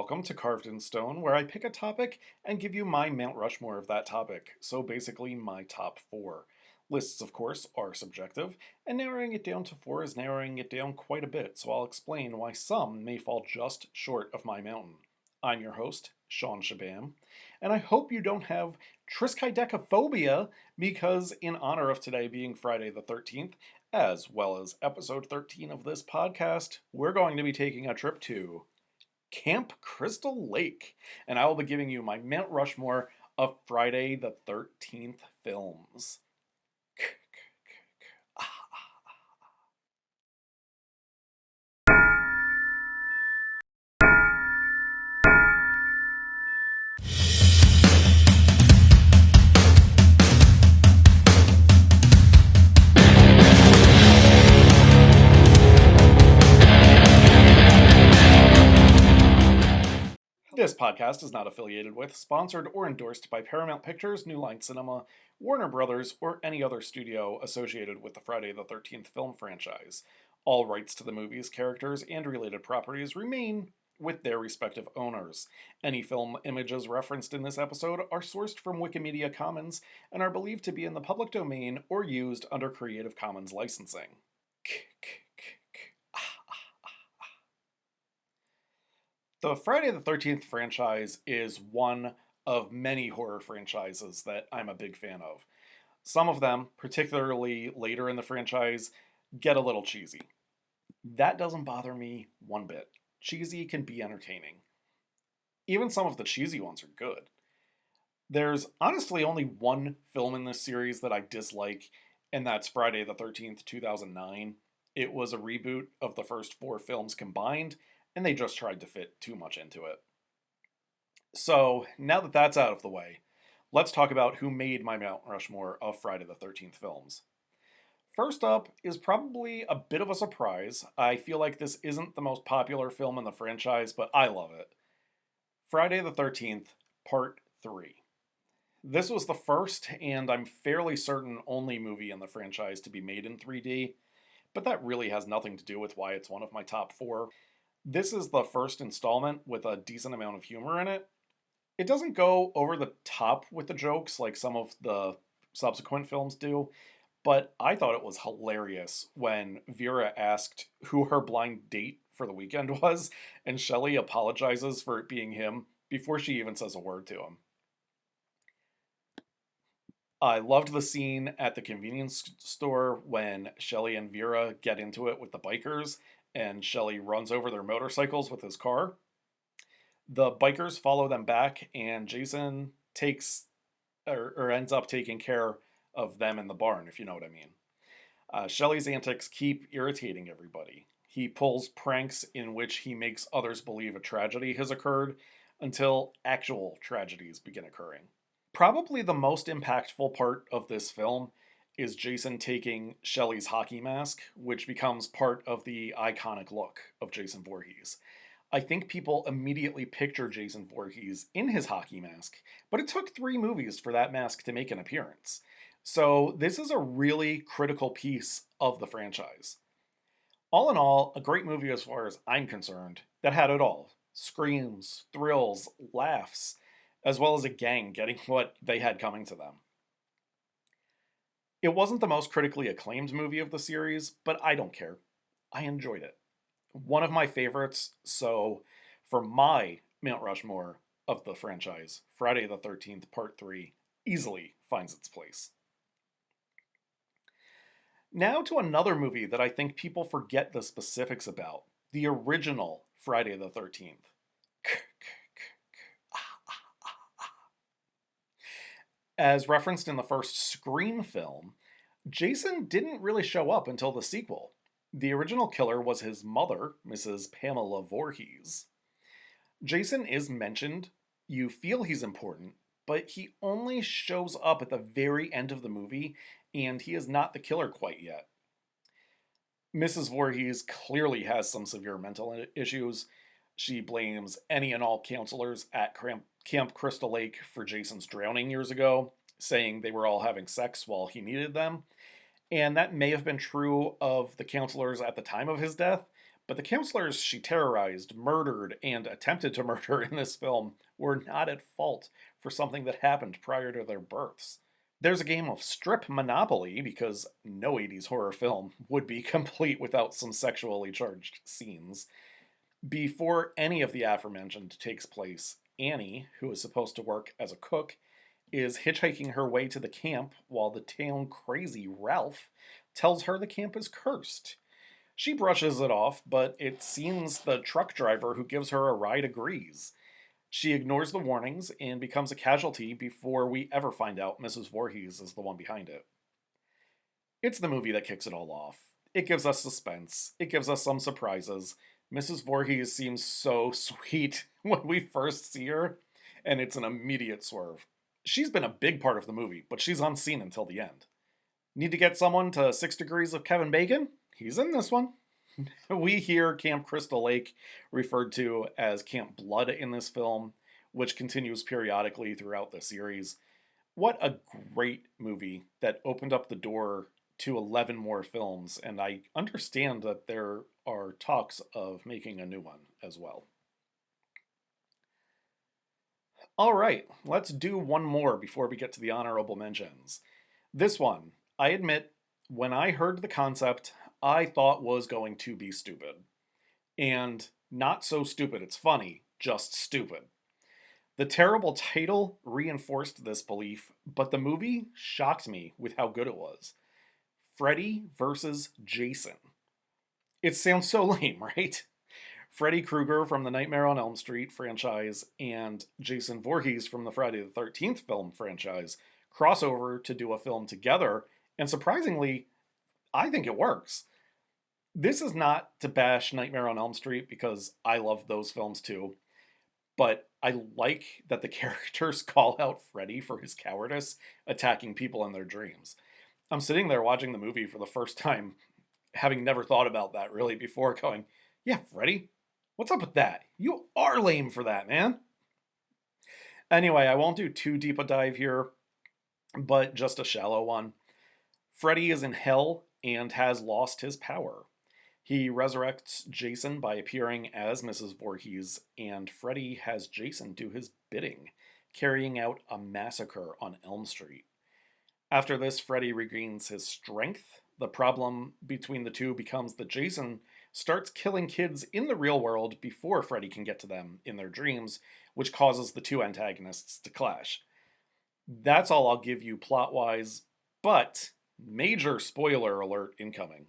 welcome to Carved in Stone, where I pick a topic and give you my Mount Rushmore of that topic. So basically, my top four. Lists, of course, are subjective, and narrowing it down to four is narrowing it down quite a bit, so I'll explain why some may fall just short of my mountain. I'm your host, Shawn Chabam, and I hope you don't have Triskaidekaphobia because, in honor of today being Friday the 13th, as well as episode 13 of this podcast, we're going to be taking a trip to Camp Crystal Lake, and I will be giving you my Mount Rushmore of Friday the 13th films. This podcast is not affiliated with, sponsored, or endorsed by Paramount Pictures, New Line Cinema, Warner Brothers, or any other studio associated with the Friday the 13th film franchise. All rights to the movies, characters, and related properties remain with their respective owners. Any film images referenced in this episode are sourced from Wikimedia Commons and are believed to be in the public domain or used under Creative Commons licensing. The Friday the 13th franchise is one of many horror franchises that I'm a big fan of. Some of them, particularly later in the franchise, get a little cheesy. That doesn't bother me one bit. Cheesy can be entertaining. Even some of the cheesy ones are good. There's honestly only one film in this series that I dislike, and that's Friday the 13th, 2009. It was a reboot of the first four films combined, and they just tried to fit too much into it. So, now that that's out of the way, let's talk about who made my Mount Rushmore of Friday the 13th films. First up is probably a bit of a surprise. I feel like this isn't the most popular film in the franchise, but I love it. Friday the 13th, Part 3. This was the first, and I'm fairly certain only movie in the franchise to be made in 3D, but that really has nothing to do with why it's one of my top four. This is the first installment with a decent amount of humor in it. It doesn't go over the top with the jokes like some of the subsequent films do, but I thought it was hilarious when Vera asked who her blind date for the weekend was, and Shelley apologizes for it being him before she even says a word to him. I loved the scene at the convenience store when Shelley and Vera get into it with the bikers, and Shelley runs over their motorcycles with his car. The bikers follow them back, and Jason takes or ends up taking care of them in the barn, if you know what I mean. Shelley's antics keep irritating everybody. He pulls pranks in which he makes others believe a tragedy has occurred until actual tragedies begin occurring. Probably the most impactful part of this film is Jason taking Shelley's hockey mask, which becomes part of the iconic look of Jason Voorhees. I think people immediately picture Jason Voorhees in his hockey mask, but it took 3 movies for that mask to make an appearance. So this is a really critical piece of the franchise. All in all, a great movie as far as I'm concerned that had it all. Screams, thrills, laughs, as well as a gang getting what they had coming to them. It wasn't the most critically acclaimed movie of the series, but I don't care. I enjoyed it. One of my favorites, so for my Mount Rushmore of the franchise, Friday the 13th, Part 3 easily finds its place. Now to another movie that I think people forget the specifics about, the original Friday the 13th. As referenced in the first Scream film, Jason didn't really show up until the sequel. The original killer was his mother, Mrs. Pamela Voorhees. Jason is mentioned, you feel he's important, but he only shows up at the very end of the movie, and he is not the killer quite yet. Mrs. Voorhees clearly has some severe mental issues. She blames any and all counselors at Camp Crystal Lake for Jason's drowning years ago, saying they were all having sex while he needed them. And that may have been true of the counselors at the time of his death, But the counselors she terrorized, murdered, and attempted to murder in this film were not at fault for something that happened prior to their births. There's a game of strip Monopoly because no 80s horror film would be complete without some sexually charged scenes. Before any of the aforementioned takes place, Annie, who is supposed to work as a cook, is hitchhiking her way to the camp while the town crazy Ralph tells her the camp is cursed. She brushes it off, but it seems the truck driver who gives her a ride agrees. She ignores the warnings and becomes a casualty before we ever find out Mrs. Voorhees is the one behind it. It's the movie that kicks it all off. It gives us suspense, it gives us some surprises. Mrs. Voorhees seems so sweet when we first see her, and it's an immediate swerve. She's been a big part of the movie, but she's unseen until the end. Need to get someone to 6 degrees of Kevin Bacon? He's in this one. We hear Camp Crystal Lake referred to as Camp Blood in this film, which continues periodically throughout the series. What a great movie that opened up the door to 11 more films, and I understand that there are talks of making a new one as well. All right, let's do one more before we get to the honorable mentions. This one, I admit, when I heard the concept, I thought was going to be stupid. And not so stupid it's funny, just stupid. The terrible title reinforced this belief, but the movie shocked me with how good it was. Freddy versus Jason. It sounds so lame, right? Freddy Krueger from the Nightmare on Elm Street franchise and Jason Voorhees from the Friday the 13th film franchise cross over to do a film together, and surprisingly, I think it works. This is not to bash Nightmare on Elm Street because I love those films too, but I like that the characters call out Freddy for his cowardice attacking people in their dreams. I'm sitting there watching the movie for the first time, having never thought about that really before, going, yeah, Freddy, what's up with that? You are lame for that, man. Anyway, I won't do too deep a dive here, but just a shallow one. Freddy is in hell and has lost his power. He resurrects Jason by appearing as Mrs. Voorhees, and Freddy has Jason do his bidding, carrying out a massacre on Elm Street. After this, Freddy regains his strength. The problem between the two becomes that Jason starts killing kids in the real world before Freddy can get to them in their dreams, which causes the two antagonists to clash. That's all I'll give you plot-wise, but major spoiler alert incoming.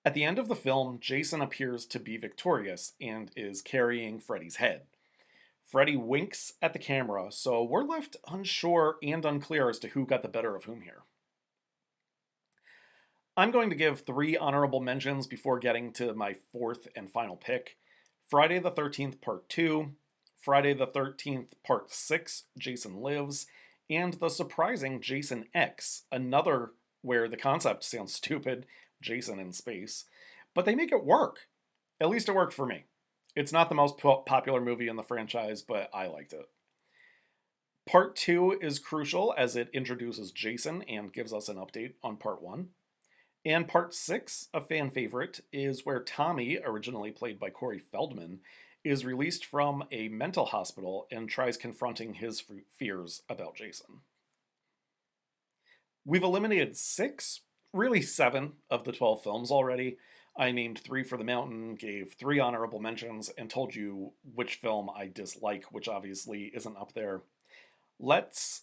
At the end of the film, Jason appears to be victorious and is carrying Freddy's head. Freddy winks at the camera, so we're left unsure and unclear as to who got the better of whom here. I'm going to give 3 honorable mentions before getting to my 4th and final pick. Friday the 13th Part 2, Friday the 13th Part 6, Jason Lives, and the surprising Jason X, another where the concept sounds stupid, Jason in space, but they make it work. At least it worked for me. It's not the most popular movie in the franchise, but I liked it. Part 2 is crucial as it introduces Jason and gives us an update on Part 1. And Part 6, a fan favorite, is where Tommy, originally played by Corey Feldman, is released from a mental hospital and tries confronting his fears about Jason. We've eliminated 6, really 7 of the 12 films already. I named 3 for the mountain, gave 3 honorable mentions, and told you which film I dislike, which obviously isn't up there. Let's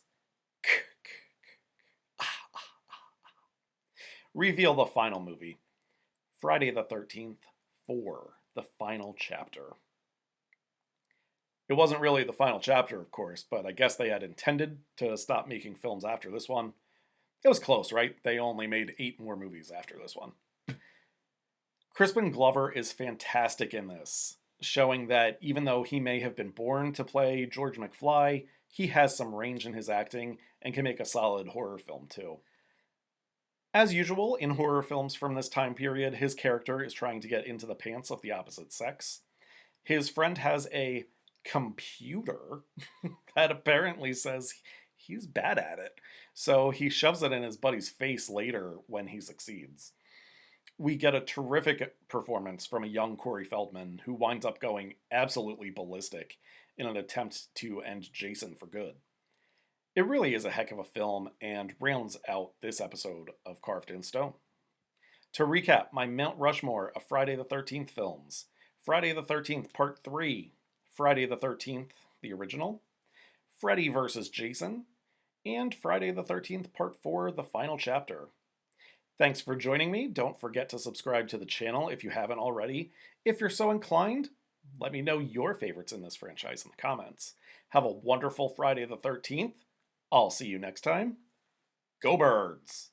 reveal the final movie. Friday the 13th, 4, the final chapter. It wasn't really the final chapter, of course, but I guess they had intended to stop making films after this one. It was close, right? They only made 8 more movies after this one. Crispin Glover is fantastic in this, showing that even though he may have been born to play George McFly, he has some range in his acting and can make a solid horror film too. As usual in horror films from this time period, his character is trying to get into the pants of the opposite sex. His friend has a computer that apparently says he's bad at it, so he shoves it in his buddy's face later when he succeeds. We get a terrific performance from a young Corey Feldman who winds up going absolutely ballistic in an attempt to end Jason for good. It really is a heck of a film and rounds out this episode of Carved in Stone. To recap my Mount Rushmore of Friday the 13th films: Friday the 13th Part 3, Friday the 13th, the original, Freddy vs. Jason, and Friday the 13th Part 4, the final chapter. Thanks for joining me. Don't forget to subscribe to the channel if you haven't already. If you're so inclined, let me know your favorites in this franchise in the comments. Have a wonderful Friday the 13th. I'll see you next time. Go Birds!